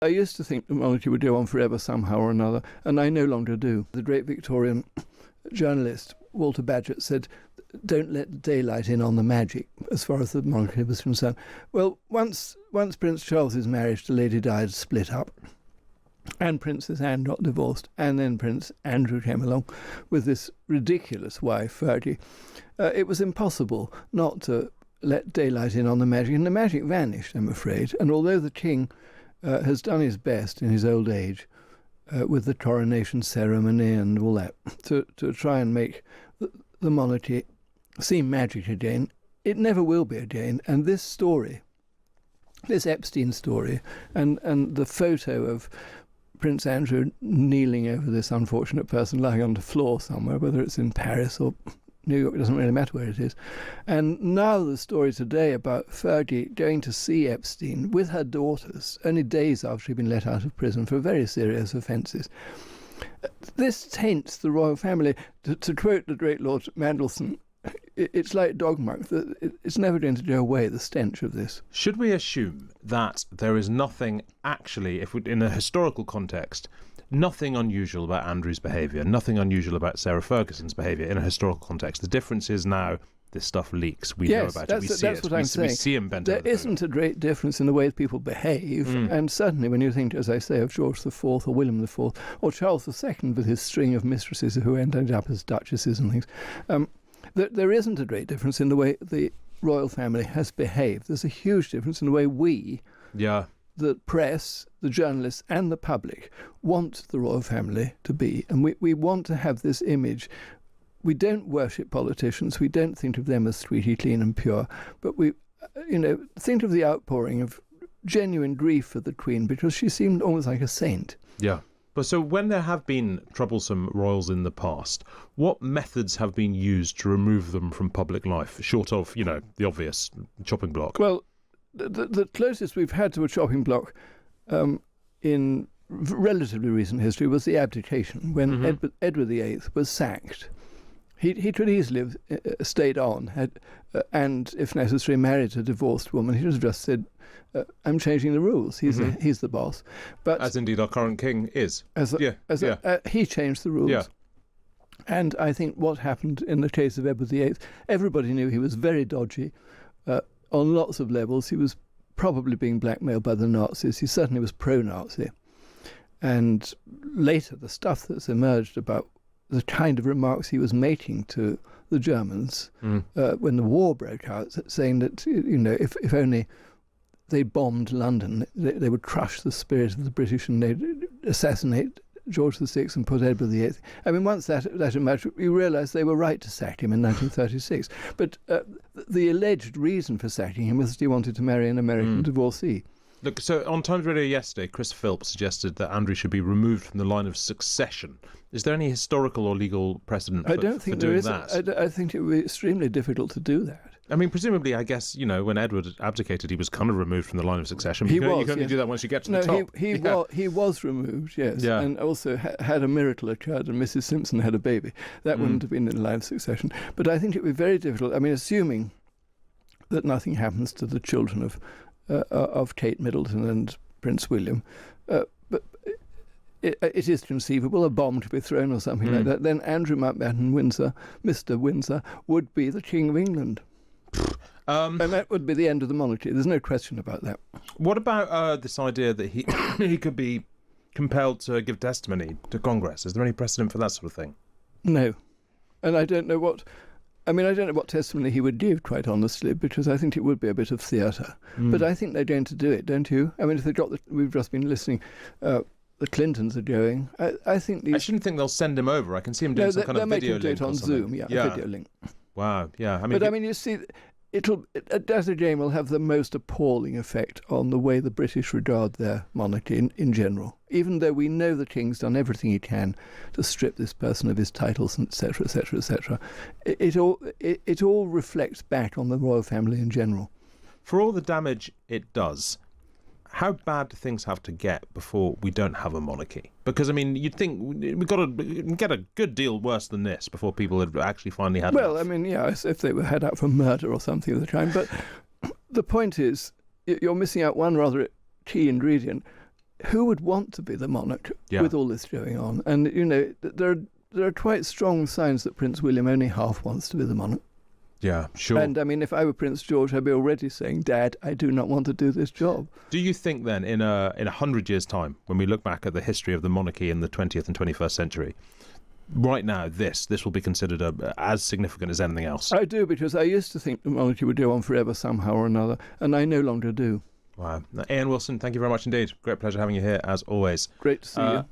I used to think the monarchy would go on forever somehow or another, and I no longer do. The great Victorian journalist Walter Bagehot said, "Don't let daylight in on the magic," as far as the monarchy was concerned. Well, once Prince Charles's marriage to Lady Di had split up, and Princess Anne got divorced, and then Prince Andrew came along with this ridiculous wife, Fergie, it was impossible not to let daylight in on the magic, and the magic vanished, I'm afraid. And although the king has done his best in his old age with the coronation ceremony and all that to try and make the monarchy seem magic again, it never will be again. And this story, this Epstein story, and the photo of Prince Andrew kneeling over this unfortunate person lying on the floor somewhere, whether it's in Paris or New York, it doesn't really matter where it is. And now the story today about Fergie going to see Epstein with her daughters, only days after she'd been let out of prison for very serious offences. This taints the royal family. To quote the great Lord Mandelson, it's like dog muck. It's never going to go away, the stench of this. Should we assume that there is nothing actually, in a historical context, nothing unusual about Andrew's behaviour, nothing unusual about Sarah Ferguson's behaviour in a historical context? The difference is now this stuff leaks. We know about it. We see it. What I'm saying. We see him bent there over the isn't a great difference in the way people behave. And certainly when you think, as I say, of George IV or William IV or Charles II with his string of mistresses who ended up as duchesses and things, there isn't a great difference in the way the royal family has behaved. There's a huge difference in the way we, the press, the journalists and the public, want the royal family to be. And we want to have this image. We don't worship politicians. We don't think of them as sweetie clean and pure. But we, think of the outpouring of genuine grief for the Queen, because she seemed almost like a saint. Yeah. But so when there have been troublesome royals in the past, what methods have been used to remove them from public life, short of, the obvious chopping block? Well, the closest we've had to a chopping block in relatively recent history was the abdication, when Edward VIII was sacked. He could easily have stayed on and, if necessary, married a divorced woman. He could have just said, I'm changing the rules. He's the boss. But as indeed our current king is. He changed the rules. Yeah. And I think what happened in the case of Edward VIII, everybody knew he was very dodgy on lots of levels. He was probably being blackmailed by the Nazis. He certainly was pro-Nazi. And later, the stuff that's emerged about the kind of remarks he was making to the Germans when the war broke out, saying that, if only they bombed London, they would crush the spirit of the British and they'd assassinate George VI and put Edward VIII. I mean, once that emerged, we realised they were right to sack him in 1936. But the alleged reason for sacking him was that he wanted to marry an American divorcee. Look, so on Times Radio yesterday, Chris Philp suggested that Andrew should be removed from the line of succession. Is there any historical or legal precedent for doing that? I don't think there is. I think it would be extremely difficult to do that. I mean, presumably, I guess, when Edward abdicated, he was kind of removed from the line of succession. You can only do that once you get to the top. He was removed, yes. Yeah. And also, had a miracle occurred and Mrs. Simpson had a baby, that wouldn't have been in the line of succession. But I think it would be very difficult. I mean, assuming that nothing happens to the children of Kate Middleton and Prince William, but it is conceivable a bomb to be thrown or something like that, then Andrew Mountbatten Windsor, Mr. Windsor, would be the King of England. And that would be the end of the monarchy. There's no question about that. What about this idea that he could be compelled to give testimony to Congress? Is there any precedent for that sort of thing? No. And I don't know what testimony he would give, quite honestly, because I think it would be a bit of theatre. But I think they're going to do it, don't you? I mean, if we've just been listening, the Clintons are going. I shouldn't think they'll send him over. I can see him doing some kind of video link. They're making it on Zoom, a video link. Wow, yeah. You see, that again will have the most appalling effect on the way the British regard their monarchy in general. Even though we know the King's done everything he can to strip this person of his titles, etc., etc., etc., it all reflects back on the royal family in general. For all the damage it does, how bad do things have to get before we don't have a monarchy? Because, you'd think we've got to get a good deal worse than this before people had actually finally had enough. If they were had out for murder or something of the kind. But the point is, you're missing out one rather key ingredient. who would want to be the monarch Yeah. with all this going on? And, there are quite strong signs that Prince William only half wants to be the monarch. Yeah, sure. And, I mean, if I were Prince George, I'd be already saying, Dad, I do not want to do this job. Do you think then, in 100 years' time, when we look back at the history of the monarchy in the 20th and 21st century, right now, this will be considered as significant as anything else? I do, because I used to think the monarchy would go on forever somehow or another, and I no longer do. Wow. Ian Wilson, thank you very much indeed. Great pleasure having you here, as always. Great to see you.